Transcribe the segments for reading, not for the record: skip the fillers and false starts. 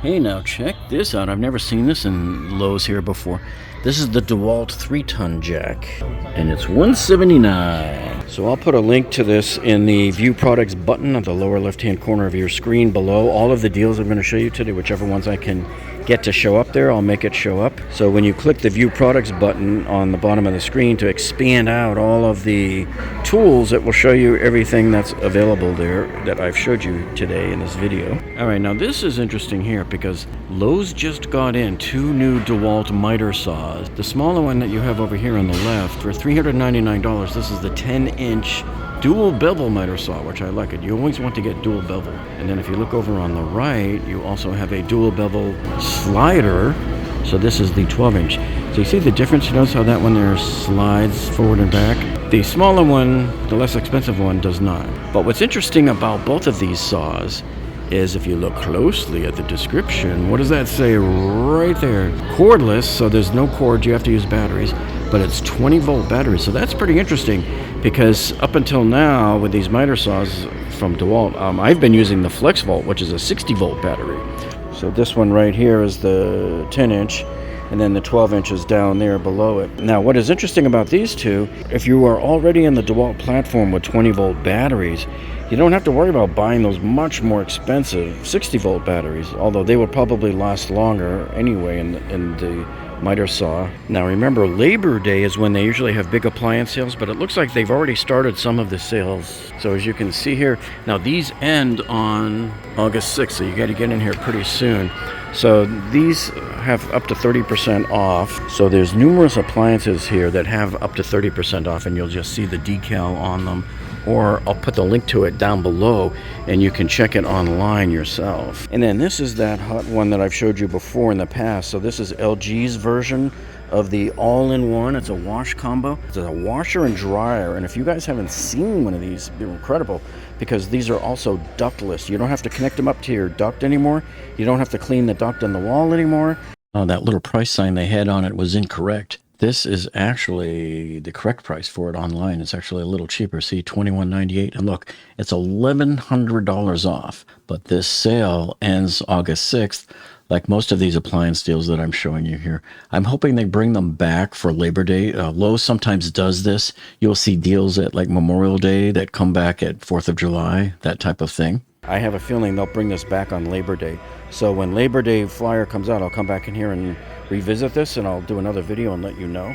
Hey, now check this out. I've never seen this in Lowe's here before. This is the Dewalt 3-ton jack, and it's $179. So I'll put a link to this in the View Products button at the lower left-hand corner of your screen below. All of the deals I'm going to show you today, whichever ones I can get to show up there, I'll make it show up. So when you click the View Products button on the bottom of the screen to expand out all of the tools, it will show you everything that's available there that I've showed you today in this video. All right, now this is interesting here because Lowe's just got in 2 new Dewalt miter saws. The smaller one that you have over here on the left for $399. This is the 10-inch dual bevel miter saw, which I like it. You always want to get dual bevel. And then if you look over on the right, you also have a dual bevel slider. So this is the 12-inch. So you see the difference? You notice how that one there slides forward and back? The smaller one, the less expensive one, does not. But what's interesting about both of these saws is if you look closely at the description, what does that say right there? Cordless, so there's no cords, you have to use batteries, but it's 20-volt batteries. So that's pretty interesting because up until now with these miter saws from Dewalt, I've been using the Flex Volt, which is a 60-volt battery. So this one right here is the 10-inch, and then the 12-inch is down there below it. Now, what is interesting about these two, if you are already in the Dewalt platform with 20-volt batteries, you don't have to worry about buying those much more expensive 60-volt batteries, although they will probably last longer anyway in the miter saw. Now remember, Labor Day is when they usually have big appliance sales, but it looks like they've already started some of the sales. So as you can see here, now these end on August 6th, so you got to get in here pretty soon. So these have up to 30% off. So there's numerous appliances here that have up to 30% off, and you'll just see the decal on them. Or I'll put the link to it down below and you can check it online yourself. And then this is that hot one that I've showed you before in the past. So this is LG's version of the all-in-one. It's a wash combo. It's a washer and dryer. And if you guys haven't seen one of these, they're incredible because these are also ductless. You don't have to connect them up to your duct anymore. You don't have to clean the duct in the wall anymore. Oh, that little price sign they had on it was incorrect. This is actually the correct price for it online. It's actually a little cheaper. See, $21.98. And look, it's $1,100 off. But this sale ends August 6th, like most of these appliance deals that I'm showing you here. I'm hoping they bring them back for Labor Day. Lowe's sometimes does this. You'll see deals at like Memorial Day that come back at 4th of July, that type of thing. I have a feeling they'll bring this back on Labor Day. So when Labor Day flyer comes out, I'll come back in here and revisit this, and I'll do another video and let you know.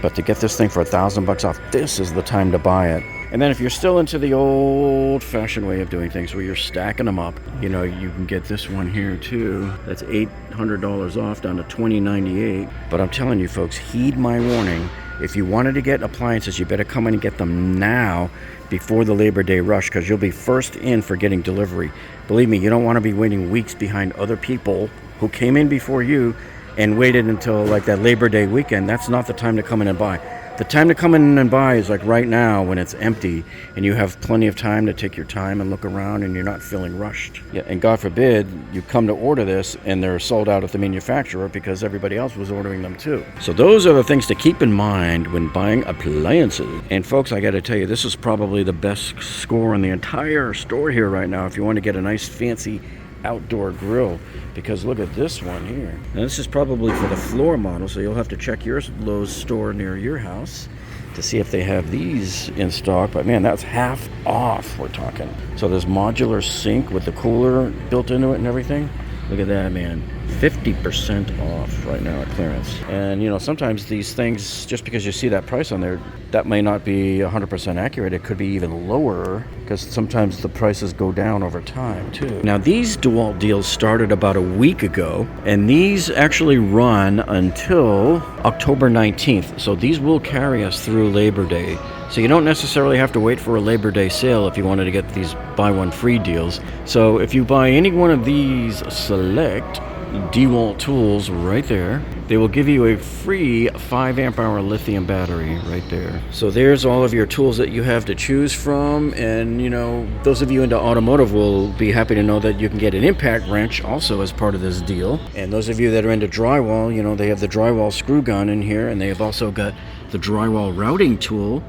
But to get this thing for $1,000 off, this is the time to buy it. And then if you're still into the old-fashioned way of doing things where you're stacking them up, you know, you can get this one here too. That's $800 off down to $20.98. But I'm telling you folks, heed my warning. If you wanted to get appliances, you better come in and get them now before the Labor Day rush, because you'll be first in for getting delivery. Believe me, you don't want to be waiting weeks behind other people who came in before you and waited until like that Labor Day weekend. That's not the time to come in and buy. The time to come in and buy is like right now when it's empty and you have plenty of time to take your time and look around and you're not feeling rushed. Yeah, and God forbid you come to order this and they're sold out at the manufacturer because everybody else was ordering them too. So those are the things to keep in mind when buying appliances. And folks, I got to tell you, this is probably the best score in the entire store here right now if you want to get a nice fancy outdoor grill, because look at this one here. Now this is probably for the floor model, so you'll have to check your Lowe's store near your house to see if they have these in stock. But man, that's half off, we're talking. So this modular sink with the cooler built into it and everything, look at that, man. 50% off right now at clearance. And you know, sometimes these things, just because you see that price on there, that may not be 100% accurate. It could be even lower because sometimes the prices go down over time too. Now these Dewalt deals started about a week ago, and these actually run until October 19th. So these will carry us through Labor Day. So you don't necessarily have to wait for a Labor Day sale if you wanted to get these buy one free deals. So if you buy any one of these select Dewalt tools right there, they will give you a free 5 amp hour lithium battery right there. So there's all of your tools that you have to choose from. And you know, those of you into automotive will be happy to know that you can get an impact wrench also as part of this deal. And those of you that are into drywall, you know, they have the drywall screw gun in here, and they have also got the drywall routing tool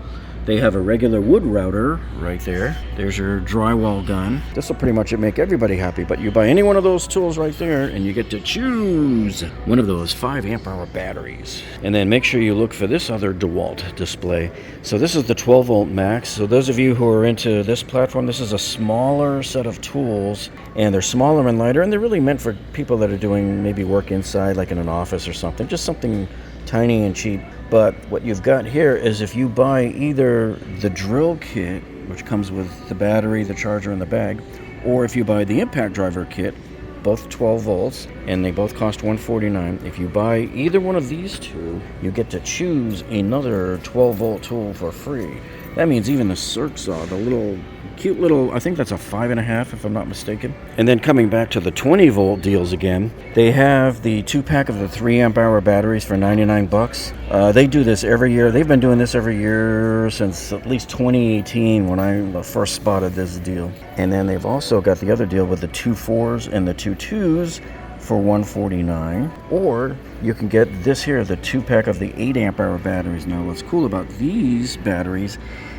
They have a regular wood router right there. There's your drywall gun. This will pretty much make everybody happy, but you buy any one of those tools right there and you get to choose one of those 5 amp hour batteries. And then make sure you look for this other Dewalt display. So this is the 12 volt max. So those of you who are into this platform, this is a smaller set of tools, and they're smaller and lighter, and they're really meant for people that are doing maybe work inside, like in an office or something, just something tiny and cheap. But what you've got here is if you buy either the drill kit, which comes with the battery, the charger, and the bag, or if you buy the impact driver kit, both 12 volts, and they both cost $149. If you buy either one of these two, you get to choose another 12 volt tool for free. That means even the circ saw, the little cute little, I think that's a 5.5 if I'm not mistaken. And then coming back to the 20 volt deals again, they have the 2-pack of the 3 amp hour batteries for 99 bucks. They do this every year. They've been doing this every year since at least 2018 when I first spotted this deal. And then they've also got the other deal with the 2 4s and the 2 2s for $149. Or you can get this here, the 2-pack of the 8 amp hour batteries. Now what's cool about these batteries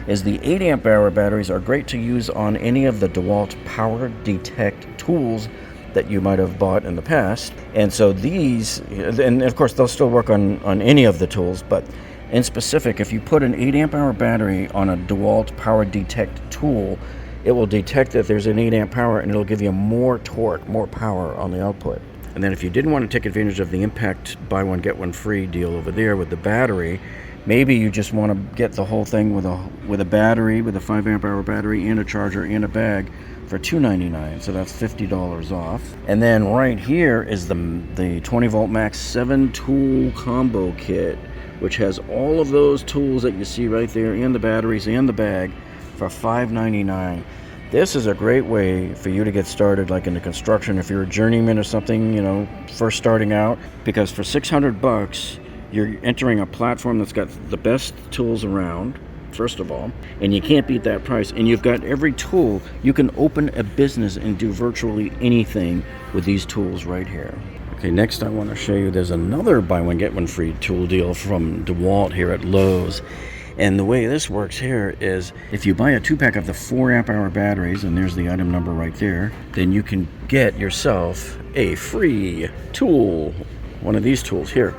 is the 8 amp hour batteries are great to use on any of the Dewalt power detect tools that you might have bought in the past. And so these, and of course they'll still work on any of the tools, but in specific, if you put an 8 amp hour battery on a Dewalt power detect tool, it will detect that there's an 8 amp power and it'll give you more torque, more power on the output. And then if you didn't want to take advantage of the impact buy one get one free deal over there with the battery, maybe you just want to get the whole thing with a battery, with a 5 amp hour battery and a charger and a bag for $299. So that's $50 off. And then right here is the 20 volt max 7 tool combo kit, which has all of those tools that you see right there and the batteries and the bag for $599. This is a great way for you to get started, like in the construction, if you're a journeyman or something, you know, first starting out, because for 600 bucks, you're entering a platform that's got the best tools around, first of all, and you can't beat that price. And you've got every tool. You can open a business and do virtually anything with these tools right here. Okay, next I want to show you, there's another buy one get one free tool deal from Dewalt here at Lowe's. And the way this works here is if you buy a 2-pack of the 4 amp hour batteries, and there's the item number right there, then you can get yourself a free tool, one of these tools here.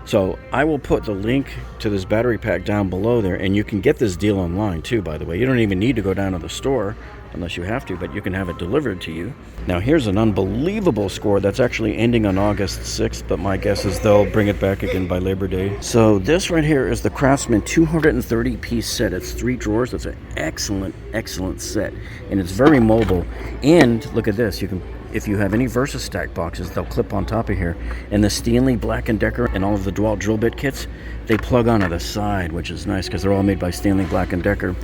So I will put the link to this battery pack down below there, and you can get this deal online too, by the way. You don't even need to go down to the store unless you have to, but you can have it delivered to you. Now here's an unbelievable score that's actually ending on August 6th, but my guess is they'll bring it back again by Labor Day. So this right here is the Craftsman 230 piece set. It's 3 drawers. That's an excellent set, and it's very mobile. And look at this, you can, if you have any VersaStack boxes, they'll clip on top of here. And the Stanley Black & Decker and all of the Dewalt drill bit kits, they plug onto the side, which is nice because they're all made by Stanley Black & Decker.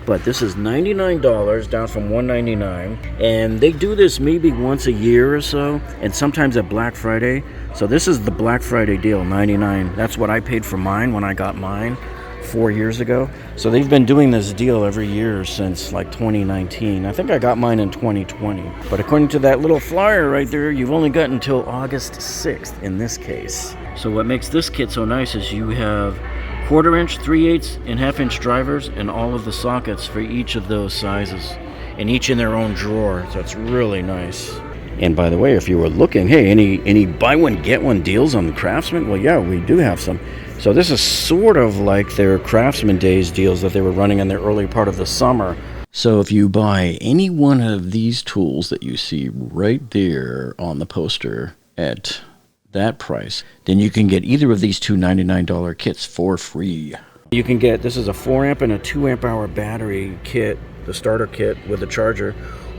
But this is $99, down from $199, and they do this maybe once a year or so, and sometimes at Black Friday. So this is the Black Friday deal, $99. That's what I paid for mine when I got mine 4 years ago. So they've been doing this deal every year since like 2019. I think I got mine in 2020. But according to that little flyer right there, you've only got until August 6th in this case. So what makes this kit so nice is you have 1/4 inch, 3/8, and 1/2 inch drivers and all of the sockets for each of those sizes, and each in their own drawer. So it's really nice. And by the way, if you were looking, hey, any buy one get one deals on the Craftsman? Well, yeah, we do have some. So this is sort of like their Craftsman Days deals that they were running in the early part of the summer. So if you buy any one of these tools that you see right there on the poster at that price, then you can get either of these two $99 kits for free. You can get, this is a 4 amp and a 2 amp hour battery kit, the starter kit with a charger,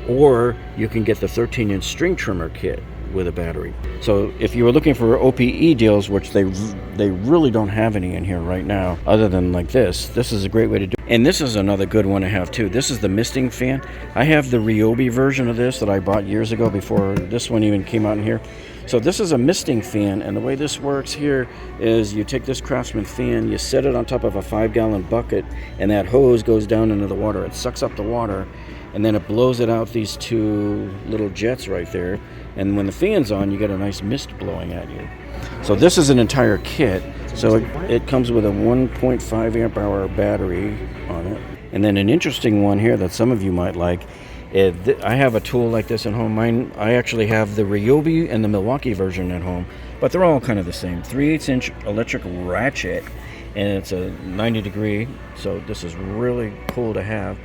or you can get the 13-inch string trimmer kit with a battery. So if you were looking for OPE deals, which they really don't have any in here right now, other than like this is a great way to do it. And this is another good one to have too. This is the misting fan. I have the Ryobi version of this that I bought years ago before this one even came out in here. So this is a misting fan, and the way this works here is you take this Craftsman fan, you set it on top of a 5-gallon bucket, and that hose goes down into the water. It sucks up the water, and then it blows it out these 2 little jets right there. And when the fan's on, you get a nice mist blowing at you. So this is an entire kit. So it comes with a 1.5 amp hour battery on it. And then an interesting one here that some of you might like, I have a tool like this at home. I actually have the Ryobi and the Milwaukee version at home, but they're all kind of the same. 3/8 inch electric ratchet, and it's a 90 degree, so this is really cool to have.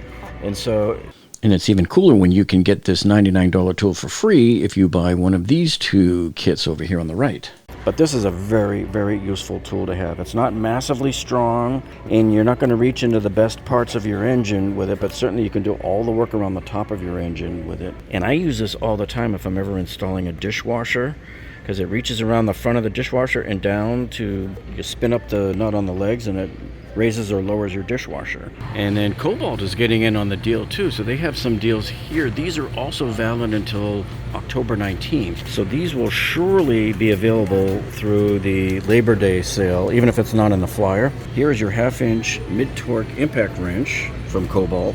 And it's even cooler when you can get this $99 tool for free if you buy one of these two kits over here on the right. But this is a very, very useful tool to have. It's not massively strong, and you're not going to reach into the best parts of your engine with it, but certainly you can do all the work around the top of your engine with it. And I use this all the time if I'm ever installing a dishwasher, because it reaches around the front of the dishwasher and down to, you spin up the nut on the legs, and it raises or lowers your dishwasher. And then Kobalt is getting in on the deal too, so they have some deals here. These are also valid until October 19th, so these will surely be available through the Labor Day sale, even if it's not in the flyer. Here is your 1/2 inch mid-torque impact wrench from Kobalt,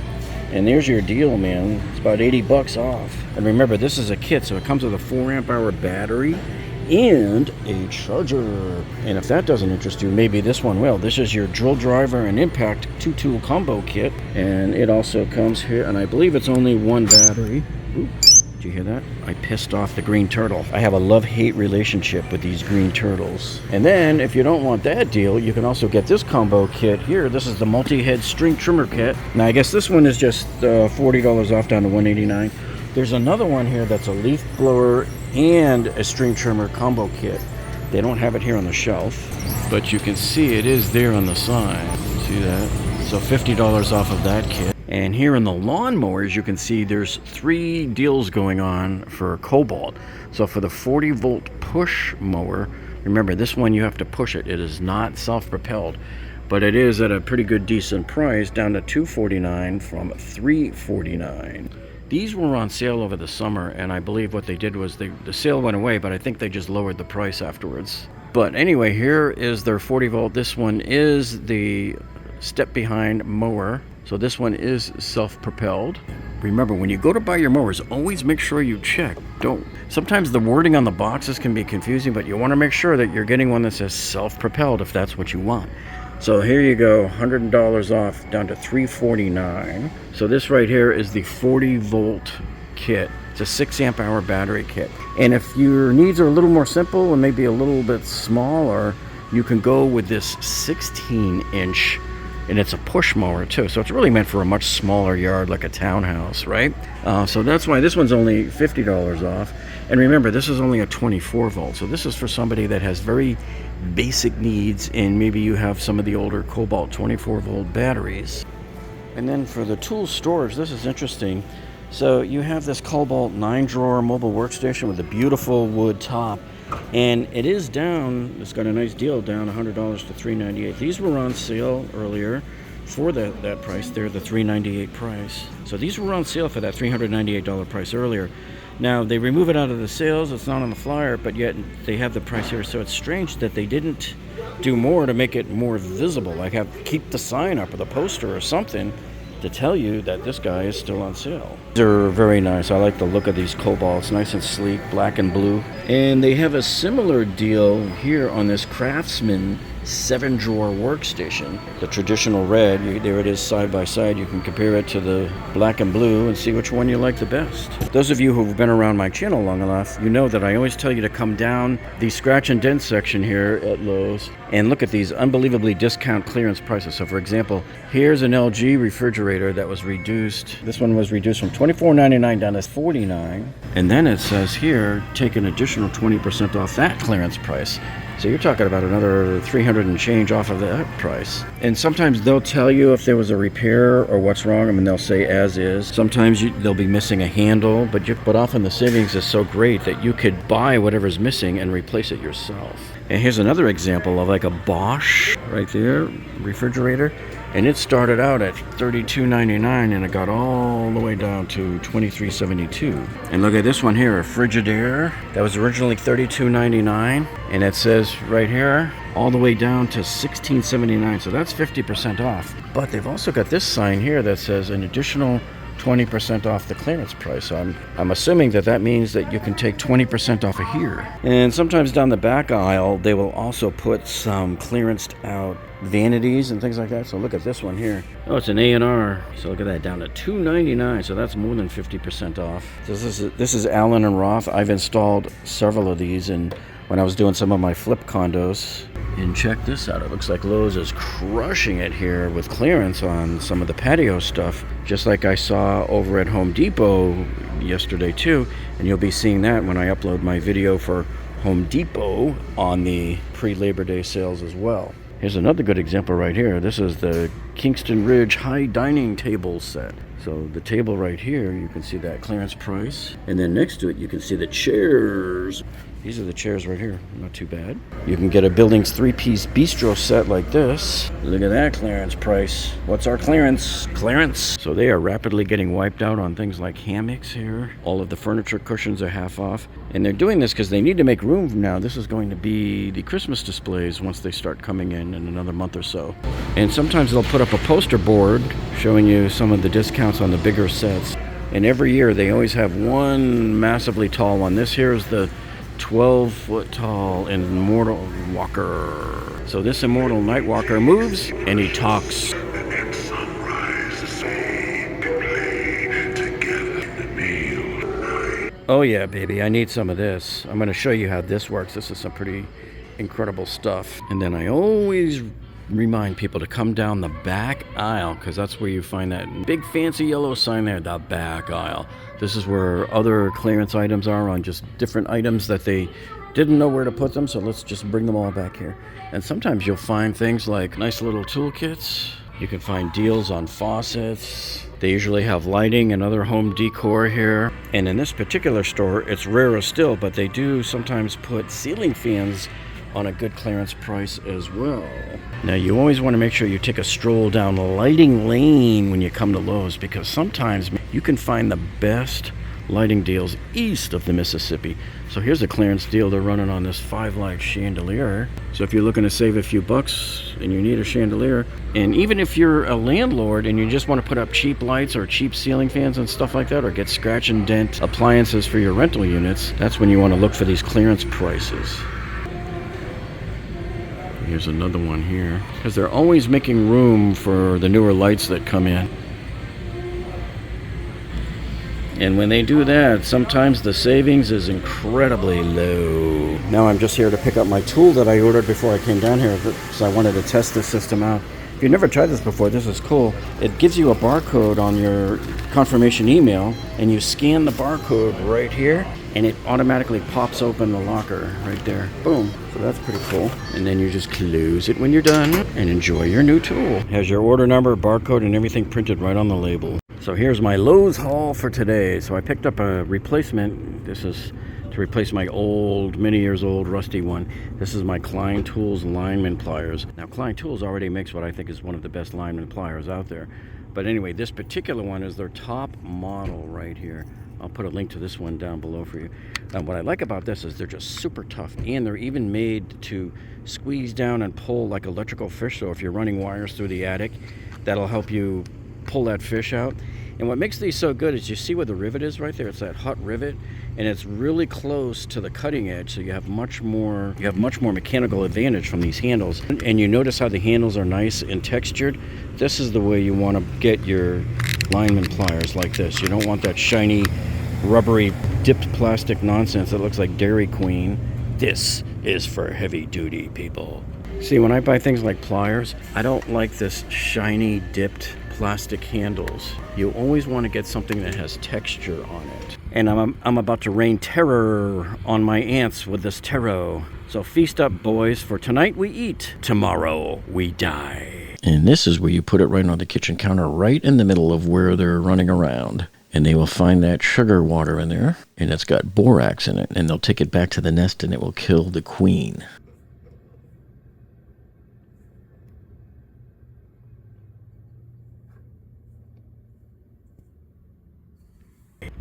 and there's your deal, man. It's about 80 bucks off. And remember, this is a kit, so it comes with a 4 amp hour battery and a charger. And if that doesn't interest you, maybe this one will. This is your drill driver and impact 2-tool combo kit, and it also comes here, and I believe it's only one battery. Ooh, did you hear that? I pissed off the green turtle. I have a love-hate relationship with these green turtles. And then if you don't want that deal, you can also get this combo kit here. This is the multi-head string trimmer kit. Now I guess this one is just $40 off, down to $189. There's another one here that's a leaf blower and a string trimmer combo kit. They don't have it here on the shelf, but you can see it is there on the side. See that? So $50 off of that kit. And here in the lawnmowers, you can see there's 3 deals going on for Kobalt. So for the 40 volt push mower, remember this one you have to push it. It is not self-propelled, but it is at a pretty good decent price, down to $249 from $349. These were on sale over the summer, and I believe what they did was the sale went away, but I think they just lowered the price afterwards. But anyway, here is their 40 volt. This one is the step behind mower. So this one is self-propelled. Remember, when you go to buy your mowers, always make sure you check. Sometimes the wording on the boxes can be confusing, but you want to make sure that you're getting one that says self-propelled if that's what you want. So here you go, $100 off, down to $349. So this right here is the 40 volt kit. It's a 6 amp hour battery kit. And if your needs are a little more simple and maybe a little bit smaller, you can go with this 16 inch, and it's a push mower too. So it's really meant for a much smaller yard, like a townhouse, right? So that's why this one's only $50 off. And remember, this is only a 24 volt. So this is for somebody that has very basic needs, and maybe you have some of the older Kobalt 24 volt batteries. And then for the tool storage, this is interesting. So you have this Kobalt 9-drawer mobile workstation with a beautiful wood top, and it is down, it's got a nice deal, down $100 to $398. These were on sale earlier for that price. They're the $398 price. So these were on sale for that $398 price earlier. Now they remove it out of the sales, it's not on the flyer, but yet they have the price here. So it's strange that they didn't do more to make it more visible, like keep the sign up or the poster or something to tell you that this guy is still on sale. They're very nice. I like the look of these Kobalts, nice and sleek, black and blue. And they have a similar deal here on this Craftsman 7-drawer workstation, the traditional red. There it is side by side. You can compare it to the black and blue and see which one you like the best. Those of you who've been around my channel long enough, you know that I always tell you to come down the scratch and dent section here at Lowe's and look at these unbelievably discount clearance prices. So for example, here's an LG refrigerator that was reduced. This one was reduced from $24.99 down to $49. And then it says here, take an additional 20% off that clearance price. So you're talking about another $300 and change off of that price. And sometimes they'll tell you if there was a repair or what's wrong. I mean, they'll say as is. Sometimes they'll be missing a handle, but often the savings is so great that you could buy whatever's missing and replace it yourself. And here's another example of like a Bosch right there, refrigerator. And it started out at $32.99 and it got all the way down to $23.72. And look at this one here, a Frigidaire that was originally $32.99, and it says right here all the way down to $16.79. So that's 50% off. But they've also got this sign here that says an additional 20% off the clearance price. So I'm assuming that means that you can take 20% off of here. And sometimes down the back aisle, they will also put some clearanced out vanities and things like that. So look at this one here. Oh, it's an A&R. So look at that, down to $2.99. So that's more than 50% off. This is Allen and Roth. I've installed several of these and when I was doing some of my flip condos. And check this out. It looks like Lowe's is crushing it here with clearance on some of the patio stuff, just like I saw over at Home Depot yesterday too. And you'll be seeing that when I upload my video for Home Depot on the pre-Labor Day sales as well. Here's another good example right here. This is the Kingston Ridge high dining table set. So the table right here, you can see that clearance price. And then next to it, you can see the chairs. These are the chairs right here, not too bad. You can get a Buildings 3-piece bistro set like this. Look at that clearance price. What's our clearance? Clearance. So they are rapidly getting wiped out on things like hammocks here. All of the furniture cushions are half off. And they're doing this because they need to make room now. This is going to be the Christmas displays once they start coming in another month or so. And sometimes they'll put up a poster board showing you some of the discounts on the bigger sets. And every year they always have one massively tall one. This here is the 12-foot tall Immortal Walker. So this Immortal Night Walker moves and he talks. Oh yeah, baby, I need some of this. I'm going to show you how this works. This is some pretty incredible stuff. And then I always remind people to come down the back aisle because that's where you find that big fancy yellow sign there, the back aisle. This is where other clearance items are on just different items that they didn't know where to put them, so let's just bring them all back here. And sometimes you'll find things like nice little toolkits. You can find deals on faucets. They usually have lighting and other home decor here. And in this particular store, it's rarer still, but they do sometimes put ceiling fans on a good clearance price as well. Now you always want to make sure you take a stroll down the lighting lane when you come to Lowe's, because sometimes you can find the best lighting deals east of the Mississippi. So here's a clearance deal they're running on this 5-light chandelier. So if you're looking to save a few bucks and you need a chandelier, and even if you're a landlord and you just want to put up cheap lights or cheap ceiling fans and stuff like that, or get scratch and dent appliances for your rental units, that's when you want to look for these clearance prices. Here's another one here, because they're always making room for the newer lights that come in. And when they do that, sometimes the savings is incredibly low. Now I'm just here to pick up my tool that I ordered before I came down here, because I wanted to test this system out. If you've never tried this before, this is cool. It gives you a barcode on your confirmation email, and you scan the barcode right here, and it automatically pops open the locker right there. Boom. So that's pretty cool. And then you just close it when you're done and enjoy your new tool. It has your order number, barcode, and everything printed right on the label. So here's my Lowe's haul for today. So I picked up a replacement. This is to replace my old, many years old, rusty one. This is my Klein Tools lineman pliers. Now Klein Tools already makes what I think is one of the best lineman pliers out there. But anyway, this particular one is their top model right here. I'll put a link to this one down below for you. What I like about this is they're just super tough, and they're even made to squeeze down and pull like electrical fish. So if you're running wires through the attic, that'll help you pull that fish out. And what makes these so good is you see where the rivet is right there. It's that hot rivet, and it's really close to the cutting edge, so you have much more mechanical advantage from these handles. And you notice how the handles are nice and textured. This is the way you want to get your lineman pliers, like this. You don't want that shiny, rubbery, dipped plastic nonsense that looks like Dairy Queen. This is for heavy duty people. See, when I buy things like pliers, I don't like this shiny, dipped plastic handles. You always want to get something that has texture on it. And I'm about to rain terror on my ants with this Terro. So feast up, boys, for tonight we eat, tomorrow we die. And this is where you put it right on the kitchen counter, right in the middle of where they're running around. And they will find that sugar water in there, and it's got borax in it, and they'll take it back to the nest and it will kill the queen.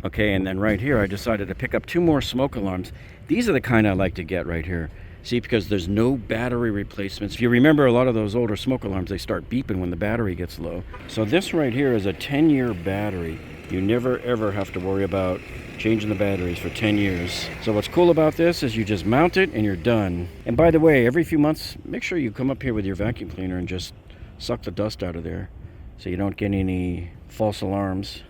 Okay, and then right here I decided to pick up 2 more smoke alarms. These are the kind I like to get right here. See, because there's no battery replacements. If you remember a lot of those older smoke alarms, they start beeping when the battery gets low. So this right here is a 10-year battery. You never ever have to worry about changing the batteries for 10 years. So what's cool about this is you just mount it and you're done. And by the way, every few months, make sure you come up here with your vacuum cleaner and just suck the dust out of there so you don't get any false alarms.